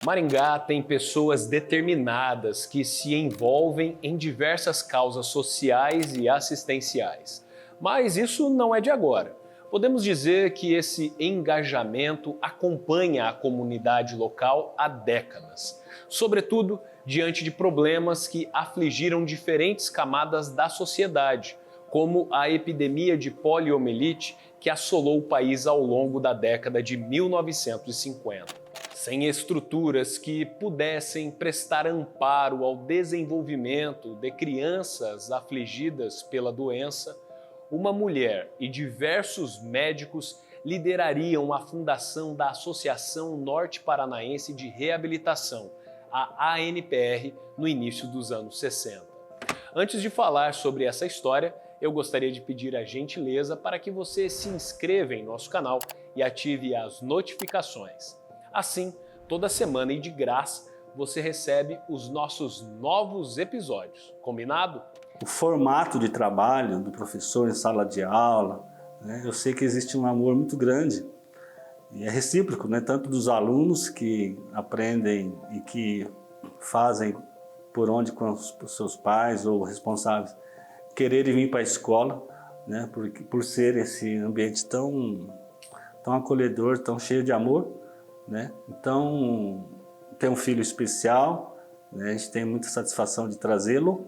Maringá tem pessoas determinadas que se envolvem em diversas causas sociais e assistenciais. Mas isso não é de agora. Podemos dizer que esse engajamento acompanha a comunidade local há décadas, sobretudo diante de problemas que afligiram diferentes camadas da sociedade, como a epidemia de poliomielite que assolou o país ao longo da década de 1950. Sem estruturas que pudessem prestar amparo ao desenvolvimento de crianças afligidas pela doença, uma mulher e diversos médicos liderariam a fundação da Associação Norte Paranaense de Reabilitação, a ANPR, no início dos anos 60. Antes de falar sobre essa história, eu gostaria de pedir a gentileza para que você se inscreva em nosso canal e ative as notificações. Assim, toda semana e de graça, você recebe os nossos novos episódios. Combinado? O formato de trabalho do professor em sala de aula, eu sei que existe um amor muito grande e é recíproco, tanto dos alunos que aprendem e que fazem por onde com os seus pais ou responsáveis quererem vir para a escola, por ser esse ambiente tão acolhedor, tão cheio de amor. Então, tem um filho especial, a gente tem muita satisfação de trazê-lo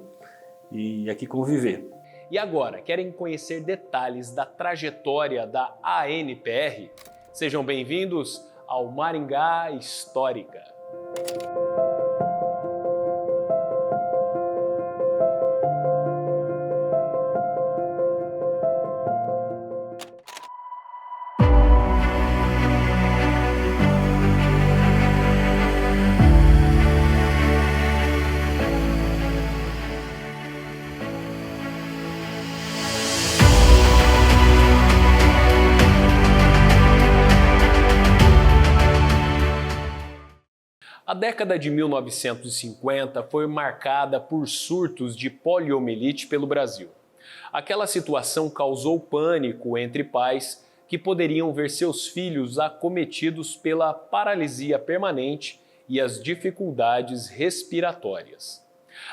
e aqui conviver. E agora, querem conhecer detalhes da trajetória da ANPR? Sejam bem-vindos ao Maringá Histórica. A década de 1950 foi marcada por surtos de poliomielite pelo Brasil. Aquela situação causou pânico entre pais que poderiam ver seus filhos acometidos pela paralisia permanente e as dificuldades respiratórias.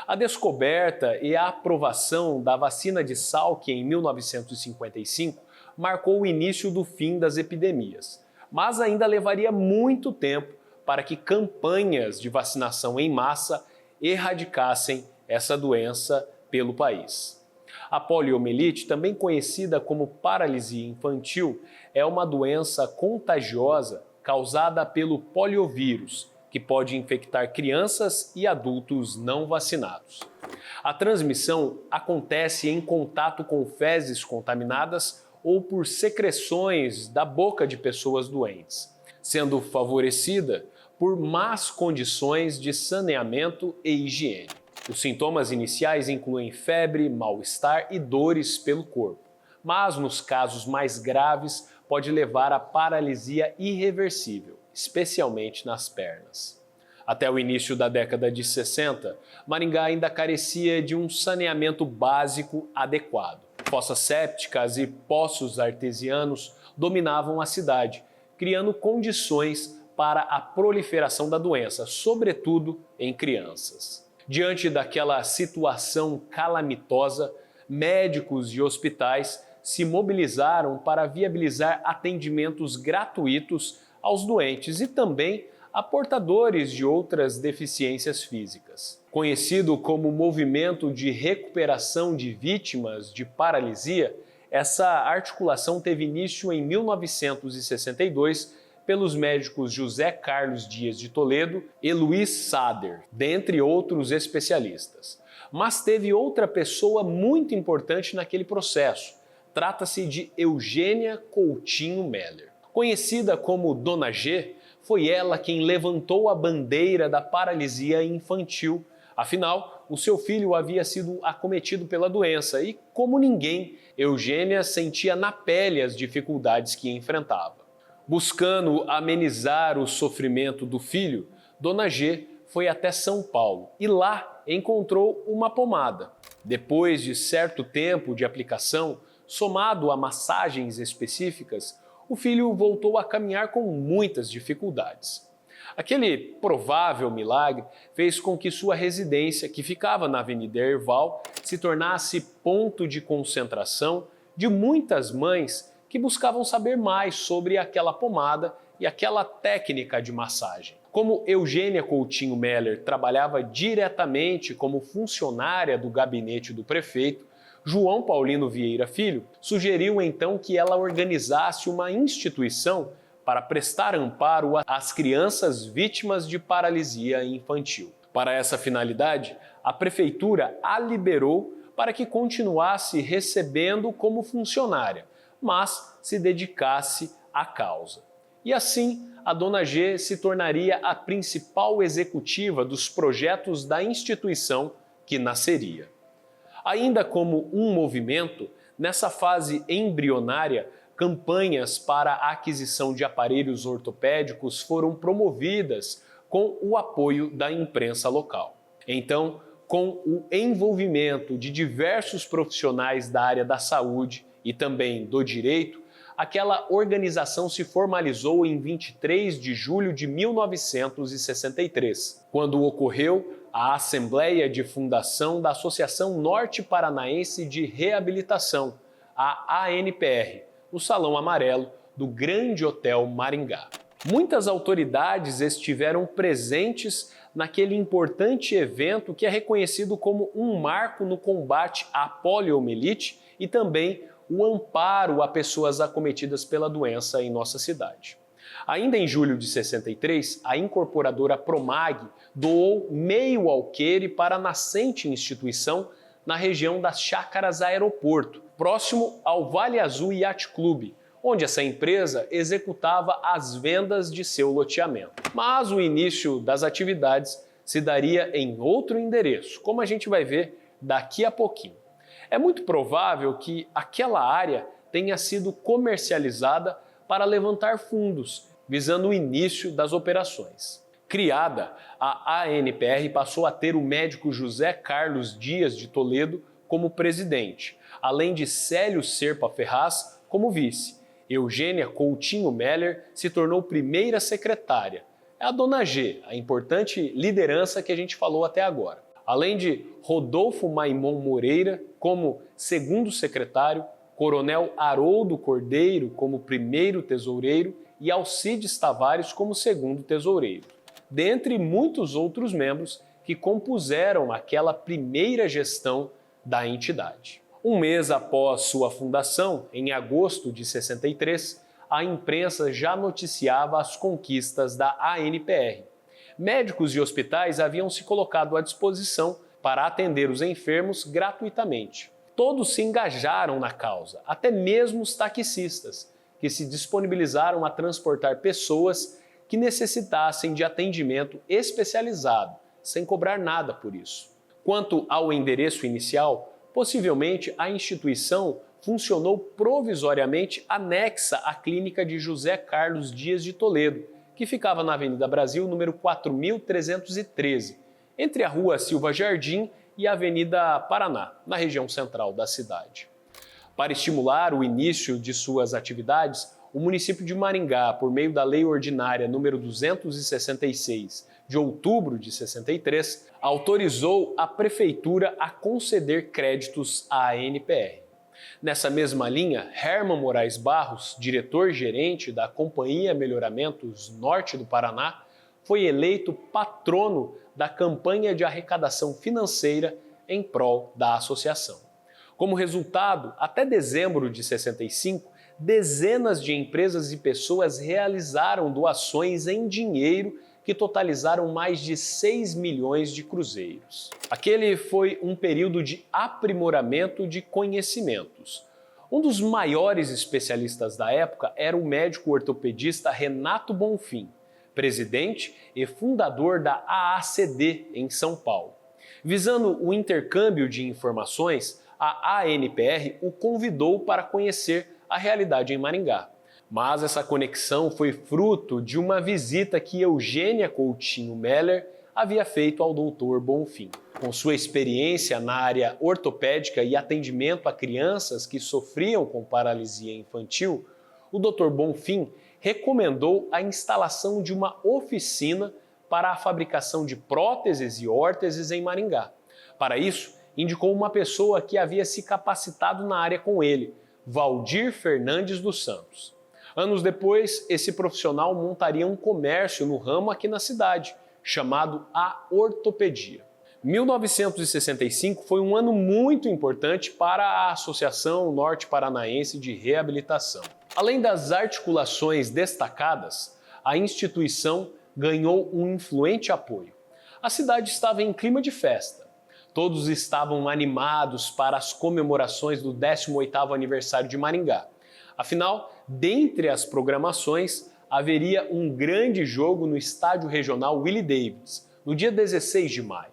A descoberta e a aprovação da vacina de Salk em 1955 marcou o início do fim das epidemias, mas ainda levaria muito tempo para que campanhas de vacinação em massa erradicassem essa doença pelo país. A poliomielite, também conhecida como paralisia infantil, é uma doença contagiosa causada pelo poliovírus, que pode infectar crianças e adultos não vacinados. A transmissão acontece em contato com fezes contaminadas ou por secreções da boca de pessoas doentes, sendo favorecida por más condições de saneamento e higiene. Os sintomas iniciais incluem febre, mal-estar e dores pelo corpo, mas nos casos mais graves pode levar à paralisia irreversível, especialmente nas pernas. Até o início da década de 60, Maringá ainda carecia de um saneamento básico adequado. Fossas sépticas e poços artesianos dominavam a cidade, criando condições para a proliferação da doença, sobretudo em crianças. Diante daquela situação calamitosa, médicos e hospitais se mobilizaram para viabilizar atendimentos gratuitos aos doentes e também a portadores de outras deficiências físicas. Conhecido como Movimento de Recuperação de Vítimas de Paralisia, essa articulação teve início em 1962 pelos médicos José Carlos Dias de Toledo e Luiz Sader, dentre outros especialistas. Mas teve outra pessoa muito importante naquele processo. Trata-se de Eugênia Coutinho Meller. Conhecida como Dona G, foi ela quem levantou a bandeira da paralisia infantil. Afinal, o seu filho havia sido acometido pela doença e, como ninguém, Eugênia sentia na pele as dificuldades que enfrentava. Buscando amenizar o sofrimento do filho, Dona G foi até São Paulo e lá encontrou uma pomada. Depois de certo tempo de aplicação, somado a massagens específicas, o filho voltou a caminhar com muitas dificuldades. Aquele provável milagre fez com que sua residência, que ficava na Avenida Herval, se tornasse ponto de concentração de muitas mães que buscavam saber mais sobre aquela pomada e aquela técnica de massagem. Como Eugênia Coutinho Meller trabalhava diretamente como funcionária do gabinete do prefeito, João Paulino Vieira Filho sugeriu então que ela organizasse uma instituição para prestar amparo às crianças vítimas de paralisia infantil. Para essa finalidade, a prefeitura a liberou para que continuasse recebendo como funcionária, mas se dedicasse à causa. E assim, a Dona G se tornaria a principal executiva dos projetos da instituição que nasceria. Ainda como um movimento, nessa fase embrionária, campanhas para a aquisição de aparelhos ortopédicos foram promovidas com o apoio da imprensa local. Então, com o envolvimento de diversos profissionais da área da saúde e também do direito, aquela organização se formalizou em 23 de julho de 1963, quando ocorreu a Assembleia de Fundação da Associação Norte Paranaense de Reabilitação, a ANPR, no Salão Amarelo do Grande Hotel Maringá. Muitas autoridades estiveram presentes naquele importante evento que é reconhecido como um marco no combate à poliomielite e também o amparo a pessoas acometidas pela doença em nossa cidade. Ainda em julho de 63, a incorporadora Promag doou meio alqueire para a nascente instituição na região das Chácaras Aeroporto, próximo ao Vale Azul Yacht Club, onde essa empresa executava as vendas de seu loteamento. Mas o início das atividades se daria em outro endereço, como a gente vai ver daqui a pouquinho. É muito provável que aquela área tenha sido comercializada para levantar fundos, visando o início das operações. Criada, a ANPR passou a ter o médico José Carlos Dias de Toledo como presidente, além de Célio Serpa Ferraz como vice. Eugênia Coutinho Meller se tornou primeira secretária. É a Dona G, a importante liderança que a gente falou até agora. Além de Rodolfo Maimon Moreira como segundo secretário, Coronel Haroldo Cordeiro como primeiro tesoureiro e Alcides Tavares como segundo tesoureiro, dentre muitos outros membros que compuseram aquela primeira gestão da entidade. Um mês após sua fundação, em agosto de 63, a imprensa já noticiava as conquistas da ANPR. Médicos e hospitais haviam se colocado à disposição para atender os enfermos gratuitamente. Todos se engajaram na causa, até mesmo os taxistas, que se disponibilizaram a transportar pessoas que necessitassem de atendimento especializado, sem cobrar nada por isso. Quanto ao endereço inicial, possivelmente a instituição funcionou provisoriamente anexa à clínica de José Carlos Dias de Toledo, que ficava na Avenida Brasil, número 4313, entre a Rua Silva Jardim e a Avenida Paraná, na região central da cidade. Para estimular o início de suas atividades, o município de Maringá, por meio da Lei Ordinária número 266, de outubro de 63, autorizou a Prefeitura a conceder créditos à ANPR. Nessa mesma linha, Herman Moraes Barros, diretor-gerente da Companhia Melhoramentos Norte do Paraná, foi eleito patrono da campanha de arrecadação financeira em prol da associação. Como resultado, até dezembro de 65, dezenas de empresas e pessoas realizaram doações em dinheiro que totalizaram mais de 6 milhões de cruzeiros. Aquele foi um período de aprimoramento de conhecimentos. Um dos maiores especialistas da época era o médico ortopedista Renato Bonfim, presidente e fundador da AACD em São Paulo. Visando o intercâmbio de informações, a ANPR o convidou para conhecer a realidade em Maringá. Mas essa conexão foi fruto de uma visita que Eugênia Coutinho Meller havia feito ao Dr. Bonfim. Com sua experiência na área ortopédica e atendimento a crianças que sofriam com paralisia infantil, o Dr. Bonfim recomendou a instalação de uma oficina para a fabricação de próteses e órteses em Maringá. Para isso, indicou uma pessoa que havia se capacitado na área com ele, Valdir Fernandes dos Santos. Anos depois, esse profissional montaria um comércio no ramo aqui na cidade, chamado A Ortopedia. 1965 foi um ano muito importante para a Associação Norte Paranaense de Reabilitação. Além das articulações destacadas, a instituição ganhou um influente apoio. A cidade estava em clima de festa. Todos estavam animados para as comemorações do 18º aniversário de Maringá. Afinal, dentre as programações, haveria um grande jogo no Estádio Regional Willie Davis, no dia 16 de maio.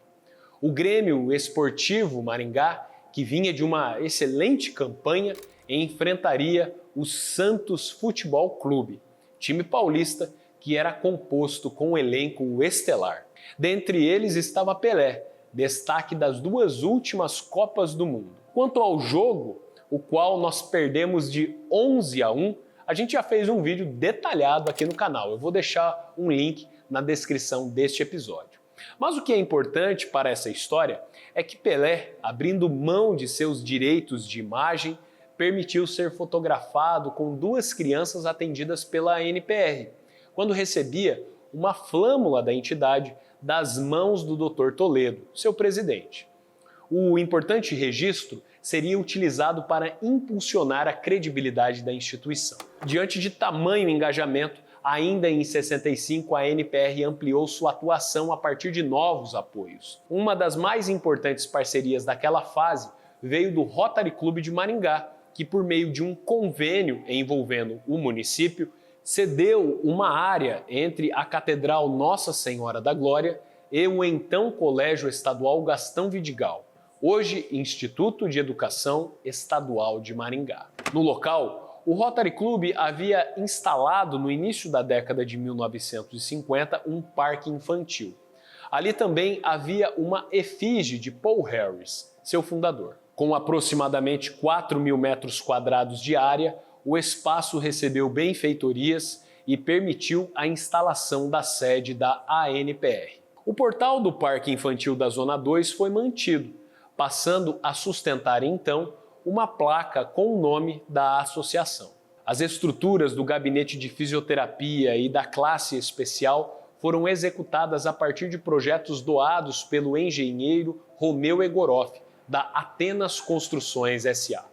O Grêmio Esportivo Maringá, que vinha de uma excelente campanha, enfrentaria o Santos Futebol Clube, time paulista que era composto com um elenco estelar. Dentre eles estava Pelé, destaque das duas últimas Copas do Mundo. Quanto ao jogo, o qual nós perdemos de 11-1, a gente já fez um vídeo detalhado aqui no canal. Eu vou deixar um link na descrição deste episódio. Mas o que é importante para essa história é que Pelé, abrindo mão de seus direitos de imagem, permitiu ser fotografado com duas crianças atendidas pela ANPR, quando recebia uma flâmula da entidade das mãos do Dr. Toledo, seu presidente. O importante registro seria utilizado para impulsionar a credibilidade da instituição. Diante de tamanho engajamento, ainda em 65 a ANPR ampliou sua atuação a partir de novos apoios. Uma das mais importantes parcerias daquela fase veio do Rotary Clube de Maringá, que por meio de um convênio envolvendo o município, cedeu uma área entre a Catedral Nossa Senhora da Glória e o então Colégio Estadual Gastão Vidigal, hoje Instituto de Educação Estadual de Maringá. No local, o Rotary Clube havia instalado no início da década de 1950 um parque infantil. Ali também havia uma efígie de Paul Harris, seu fundador. Com aproximadamente 4.000 metros quadrados de área, o espaço recebeu benfeitorias e permitiu a instalação da sede da ANPR. O portal do Parque Infantil da Zona 2 foi mantido, passando a sustentar então uma placa com o nome da associação. As estruturas do gabinete de fisioterapia e da classe especial foram executadas a partir de projetos doados pelo engenheiro Romeu Egoroff, da Atenas Construções S.A.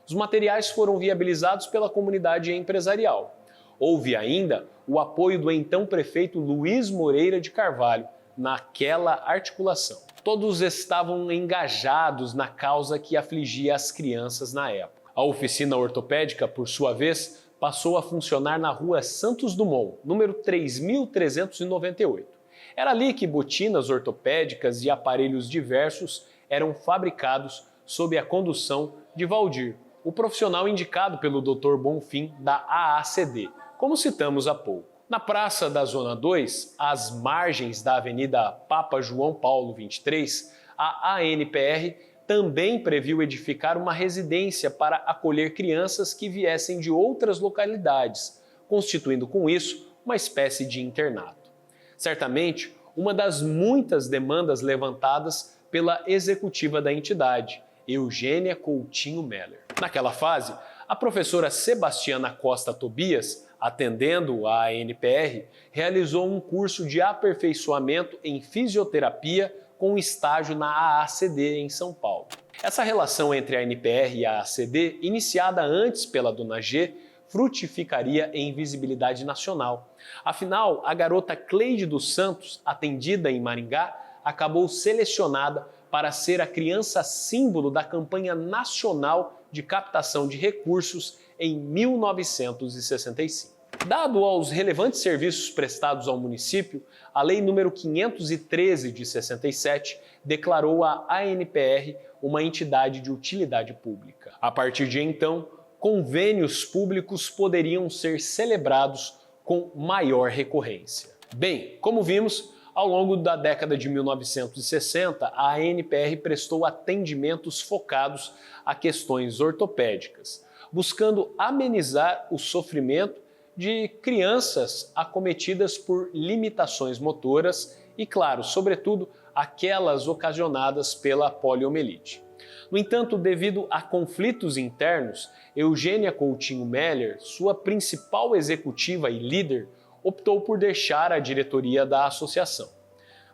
Os materiais foram viabilizados pela comunidade empresarial. Houve ainda o apoio do então prefeito Luiz Moreira de Carvalho naquela articulação. Todos estavam engajados na causa que afligia as crianças na época. A oficina ortopédica, por sua vez, passou a funcionar na rua Santos Dumont, número 3398. Era ali que botinas ortopédicas e aparelhos diversos eram fabricados sob a condução de Valdir, o profissional indicado pelo Dr. Bonfim da AACD, como citamos há pouco. Na praça da Zona 2, às margens da Avenida Papa João Paulo 23, a ANPR também previu edificar uma residência para acolher crianças que viessem de outras localidades, constituindo com isso uma espécie de internato. Certamente, uma das muitas demandas levantadas pela executiva da entidade, Eugênia Coutinho Meller. Naquela fase, a professora Sebastiana Costa Tobias, atendendo a ANPR, realizou um curso de aperfeiçoamento em fisioterapia com estágio na AACD em São Paulo. Essa relação entre a ANPR e a AACD, iniciada antes pela Dona G, frutificaria em visibilidade nacional. Afinal, a garota Cleide dos Santos, atendida em Maringá, acabou selecionada para ser a criança símbolo da campanha nacional de captação de recursos em 1965. Dado aos relevantes serviços prestados ao município, a Lei nº 513 de 67 declarou a ANPR uma entidade de utilidade pública. A partir de então, convênios públicos poderiam ser celebrados com maior recorrência. Bem, como vimos, ao longo da década de 1960, a ANPR prestou atendimentos focados a questões ortopédicas, buscando amenizar o sofrimento de crianças acometidas por limitações motoras e, claro, sobretudo, aquelas ocasionadas pela poliomielite. No entanto, devido a conflitos internos, Eugênia Coutinho Meller, sua principal executiva e líder, optou por deixar a diretoria da associação.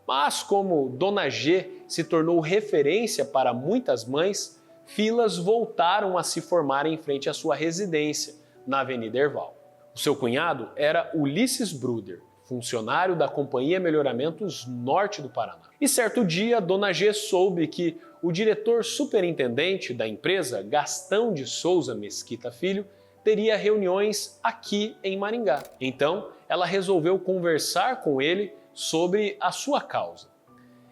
Mas como Dona G se tornou referência para muitas mães, filas voltaram a se formar em frente à sua residência, na Avenida Herval. O seu cunhado era Ulisses Bruder, funcionário da Companhia Melhoramentos Norte do Paraná. E certo dia, Dona G soube que o diretor superintendente da empresa, Gastão de Souza Mesquita Filho, teria reuniões aqui em Maringá. Então, ela resolveu conversar com ele sobre a sua causa.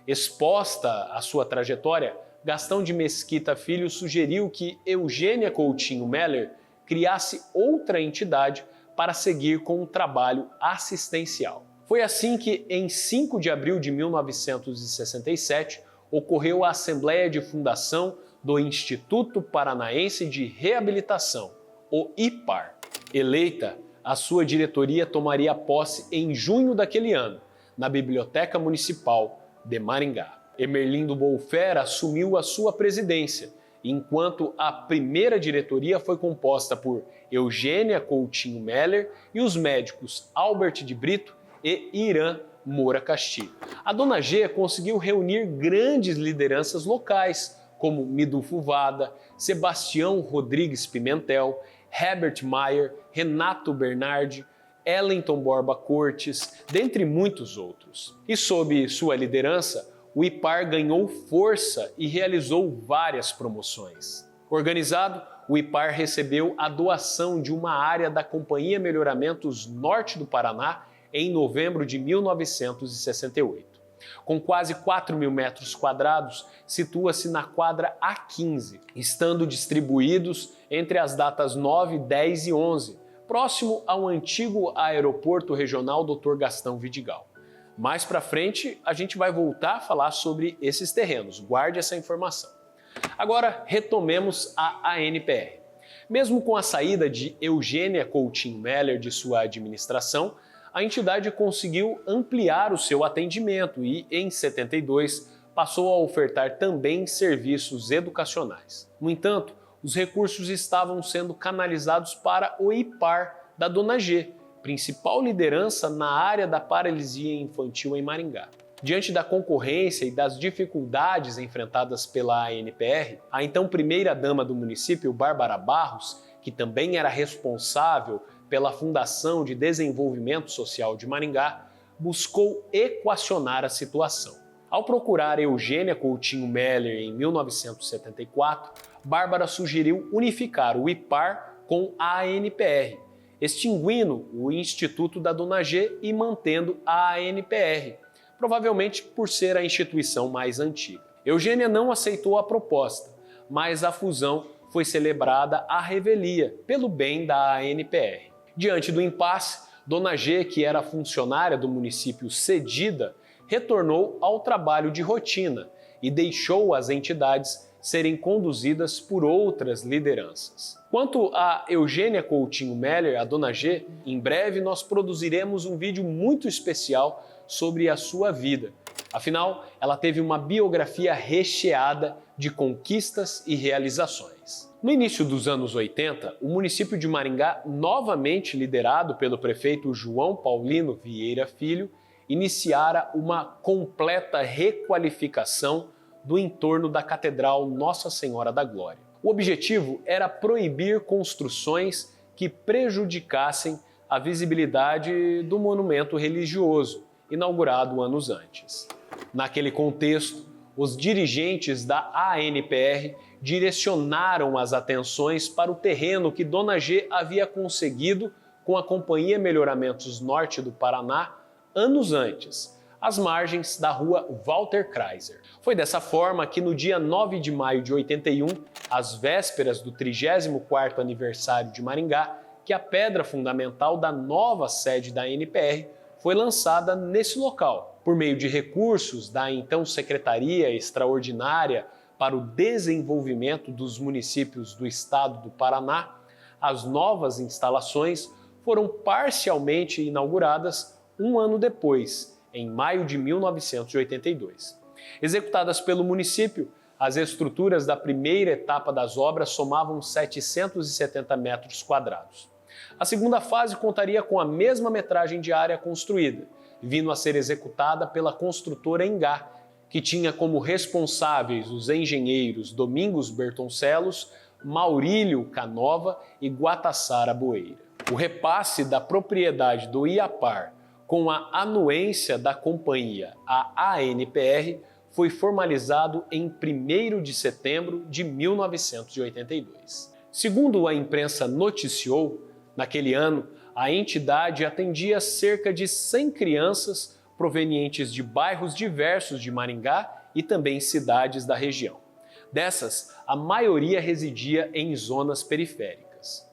Exposta a sua trajetória, Gastão de Mesquita Filho sugeriu que Eugênia Coutinho Meller criasse outra entidade para seguir com um trabalho assistencial. Foi assim que, em 5 de abril de 1967, ocorreu a Assembleia de Fundação do Instituto Paranaense de Reabilitação, o IPAR. Eleita, a sua diretoria tomaria posse em junho daquele ano, na Biblioteca Municipal de Maringá. Emerlindo Bolfer assumiu a sua presidência, enquanto a primeira diretoria foi composta por Eugênia Coutinho Meller e os médicos Albert de Brito e Irã Moura Castilho. A Dona G conseguiu reunir grandes lideranças locais, como Midulfo Vada, Sebastião Rodrigues Pimentel, Herbert Mayer, Renato Bernardi, Ellington Borba Cortes, dentre muitos outros. E sob sua liderança, o IPAR ganhou força e realizou várias promoções. Organizado, o IPAR recebeu a doação de uma área da Companhia Melhoramentos Norte do Paraná em novembro de 1968. Com quase 4.000 metros quadrados, situa-se na quadra A15, estando distribuídos entre as datas 9, 10 e 11, próximo ao antigo aeroporto regional Dr. Gastão Vidigal. Mais para frente, a gente vai voltar a falar sobre esses terrenos, guarde essa informação. Agora, retomemos a ANPR. Mesmo com a saída de Eugênia Coutinho Meller de sua administração, a entidade conseguiu ampliar o seu atendimento e, em 72, passou a ofertar também serviços educacionais. No entanto, os recursos estavam sendo canalizados para o IPAR da Dona G, principal liderança na área da paralisia infantil em Maringá. Diante da concorrência e das dificuldades enfrentadas pela ANPR, a então primeira-dama do município, Bárbara Barros, que também era responsável pela Fundação de Desenvolvimento Social de Maringá, buscou equacionar a situação. Ao procurar Eugênia Coutinho Meller em 1974, Bárbara sugeriu unificar o IPAR com a ANPR, extinguindo o Instituto da Dona G e mantendo a ANPR, provavelmente por ser a instituição mais antiga. Eugênia não aceitou a proposta, mas a fusão foi celebrada à revelia, pelo bem da ANPR. Diante do impasse, Dona G, que era funcionária do município cedida, retornou ao trabalho de rotina e deixou as entidades serem conduzidas por outras lideranças. Quanto a Eugênia Coutinho Meller, a Dona G, em breve nós produziremos um vídeo muito especial sobre a sua vida. Afinal, ela teve uma biografia recheada de conquistas e realizações. No início dos anos 80, o município de Maringá, novamente liderado pelo prefeito João Paulino Vieira Filho, iniciara uma completa requalificação do entorno da Catedral Nossa Senhora da Glória. O objetivo era proibir construções que prejudicassem a visibilidade do monumento religioso, inaugurado anos antes. Naquele contexto, os dirigentes da ANPR direcionaram as atenções para o terreno que Dona G havia conseguido com a Companhia Melhoramentos Norte do Paraná anos antes, às margens da rua Walter Kreiser. Foi dessa forma que no dia 9 de maio de 81, às vésperas do 34º aniversário de Maringá, que a pedra fundamental da nova sede da ANPR foi lançada nesse local, por meio de recursos da então Secretaria Extraordinária para o Desenvolvimento dos Municípios do Estado do Paraná. As novas instalações foram parcialmente inauguradas um ano depois, em maio de 1982. Executadas pelo município, as estruturas da primeira etapa das obras somavam 770 metros quadrados. A segunda fase contaria com a mesma metragem de área construída, vindo a ser executada pela construtora Engá, que tinha como responsáveis os engenheiros Domingos Bertoncellos, Maurílio Canova e Guatassara Boeira. O repasse da propriedade do IAPAR com a anuência da companhia, a ANPR, foi formalizado em 1º de setembro de 1982. Segundo a imprensa noticiou, naquele ano, a entidade atendia cerca de 100 crianças provenientes de bairros diversos de Maringá e também cidades da região. Dessas, a maioria residia em zonas periféricas.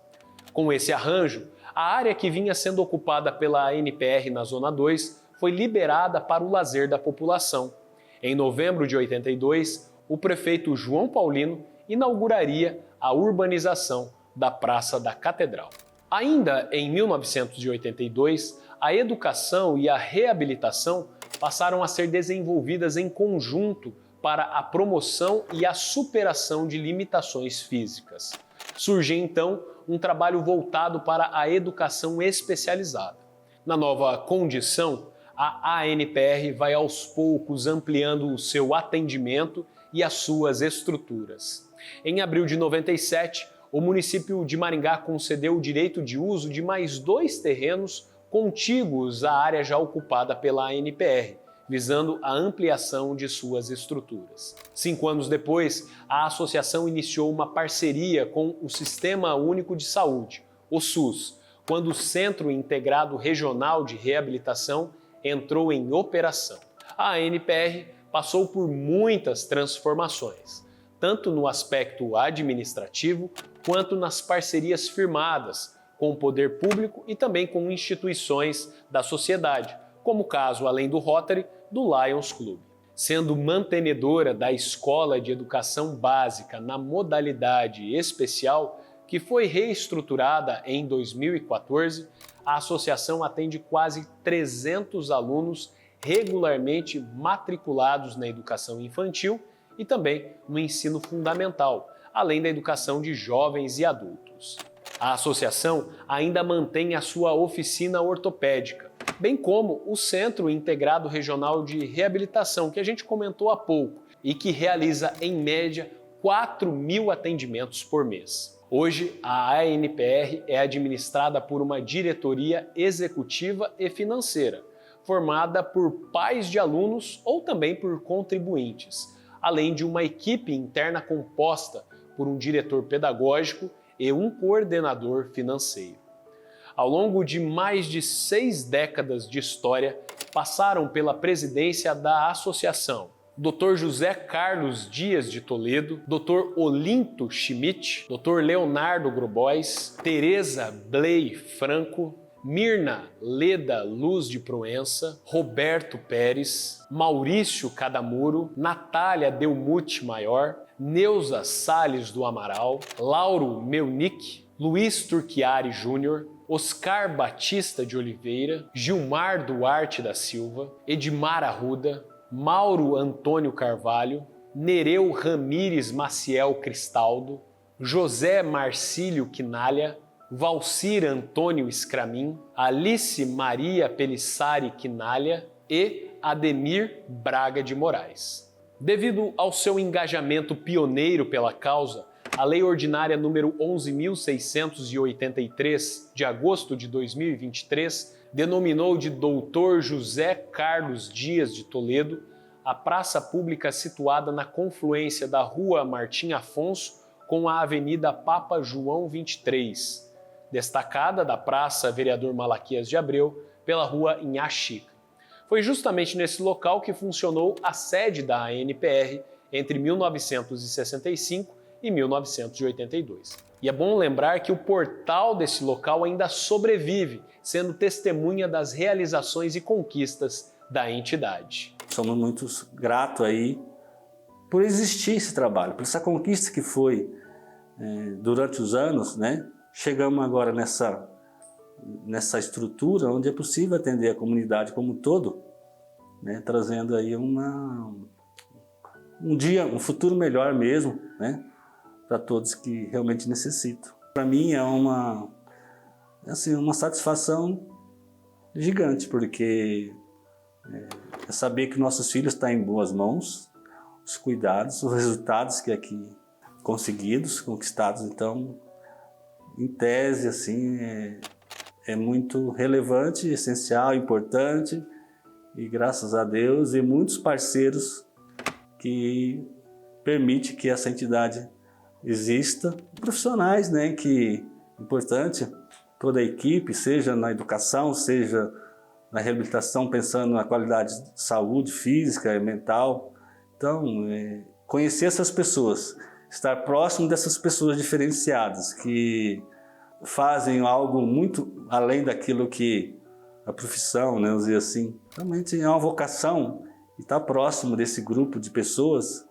Com esse arranjo, a área que vinha sendo ocupada pela ANPR na Zona 2 foi liberada para o lazer da população. Em novembro de 82, o prefeito João Paulino inauguraria a urbanização da Praça da Catedral. Ainda em 1982, a educação e a reabilitação passaram a ser desenvolvidas em conjunto para a promoção e a superação de limitações físicas. Surge então um trabalho voltado para a educação especializada. Na nova condição, a ANPR vai aos poucos ampliando o seu atendimento e as suas estruturas. Em abril de 97, o município de Maringá concedeu o direito de uso de mais 2 terrenos contíguos à área já ocupada pela ANPR, visando a ampliação de suas estruturas. 5 anos depois, a associação iniciou uma parceria com o Sistema Único de Saúde, o SUS, quando o Centro Integrado Regional de Reabilitação entrou em operação. A ANPR passou por muitas transformações, tanto no aspecto administrativo quanto nas parcerias firmadas com o poder público e também com instituições da sociedade, como o caso, além do Rotary, do Lions Club. Sendo mantenedora da Escola de Educação Básica na modalidade especial, que foi reestruturada em 2014, a associação atende quase 300 alunos regularmente matriculados na educação infantil e também no ensino fundamental, além da educação de jovens e adultos. A associação ainda mantém a sua oficina ortopédica, bem como o Centro Integrado Regional de Reabilitação, que a gente comentou há pouco, e que realiza, em média, 4.000 atendimentos por mês. Hoje, a ANPR é administrada por uma diretoria executiva e financeira, formada por pais de alunos ou também por contribuintes, além de uma equipe interna composta por um diretor pedagógico e um coordenador financeiro. Ao longo de mais de 6 décadas de história, passaram pela presidência da associação Dr. José Carlos Dias de Toledo, Dr. Olinto Schmidt, Dr. Leonardo Grobois, Tereza Bley Franco, Mirna Leda Luz de Proença, Roberto Pérez, Maurício Cadamuro, Natália Delmute Maior, Neuza Salles do Amaral, Lauro Meunick, Luiz Turchiari Júnior, Oscar Batista de Oliveira, Gilmar Duarte da Silva, Edmar Arruda, Mauro Antônio Carvalho, Nereu Ramires Maciel Cristaldo, José Marcílio Quinalha, Valcir Antônio Scramin, Alice Maria Pelissari Quinalha e Ademir Braga de Moraes. Devido ao seu engajamento pioneiro pela causa, a Lei Ordinária número 11.683, de agosto de 2023, denominou de Dr. José Carlos Dias de Toledo a praça pública situada na confluência da Rua Martim Afonso com a Avenida Papa João 23, destacada da Praça Vereador Malaquias de Abreu pela Rua Inhaxica. Foi justamente nesse local que funcionou a sede da ANPR entre 1965 e 1982. E é bom lembrar que o portal desse local ainda sobrevive, sendo testemunha das realizações e conquistas da entidade. Somos muito gratos aí por existir esse trabalho, por essa conquista que foi durante os anos, né? Chegamos agora nessa nessa estrutura onde é possível atender a comunidade como um todo, né, trazendo aí um futuro melhor mesmo, né, para todos que realmente necessitam. Para mim é uma satisfação gigante, porque é saber que nossos filhos estão em boas mãos, os cuidados, os resultados que aqui conquistados, então, em tese, assim, é muito relevante, essencial, importante, e graças a Deus e muitos parceiros que permitem que essa entidade exista, profissionais, né, que é importante, toda a equipe, seja na educação, seja na reabilitação, pensando na qualidade de saúde física e mental. Então, conhecer essas pessoas, estar próximo dessas pessoas diferenciadas, que fazem algo muito além daquilo que a profissão, né, vamos dizer assim, realmente é uma vocação, e estar próximo desse grupo de pessoas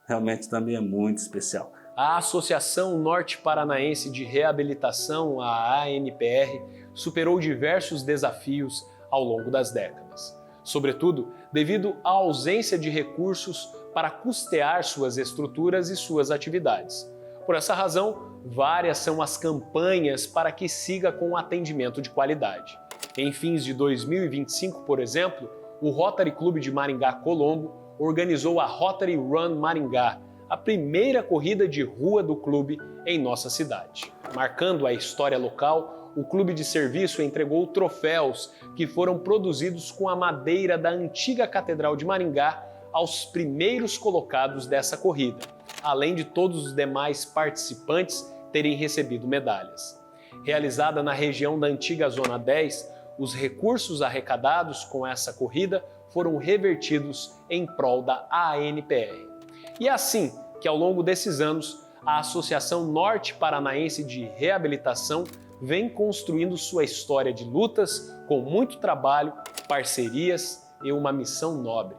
realmente também é muito especial. A Associação Norte Paranaense de Reabilitação, a ANPR, superou diversos desafios ao longo das décadas, sobretudo devido à ausência de recursos para custear suas estruturas e suas atividades. Por essa razão, várias são as campanhas para que siga com atendimento de qualidade. Em fins de 2025, por exemplo, o Rotary Clube de Maringá Colombo organizou a Rotary Run Maringá, a primeira corrida de rua do clube em nossa cidade. Marcando a história local, o clube de serviço entregou troféus que foram produzidos com a madeira da antiga Catedral de Maringá aos primeiros colocados dessa corrida, além de todos os demais participantes terem recebido medalhas. Realizada na região da antiga Zona 10, os recursos arrecadados com essa corrida foram revertidos em prol da ANPR. E é assim que, ao longo desses anos, a Associação Norte Paranaense de Reabilitação vem construindo sua história de lutas com muito trabalho, parcerias e uma missão nobre.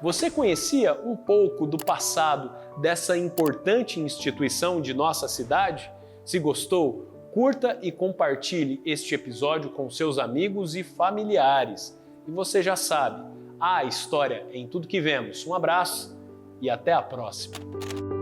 Você conhecia um pouco do passado dessa importante instituição de nossa cidade? Se gostou, curta e compartilhe este episódio com seus amigos e familiares. E você já sabe, há história em tudo que vemos. Um abraço e até a próxima!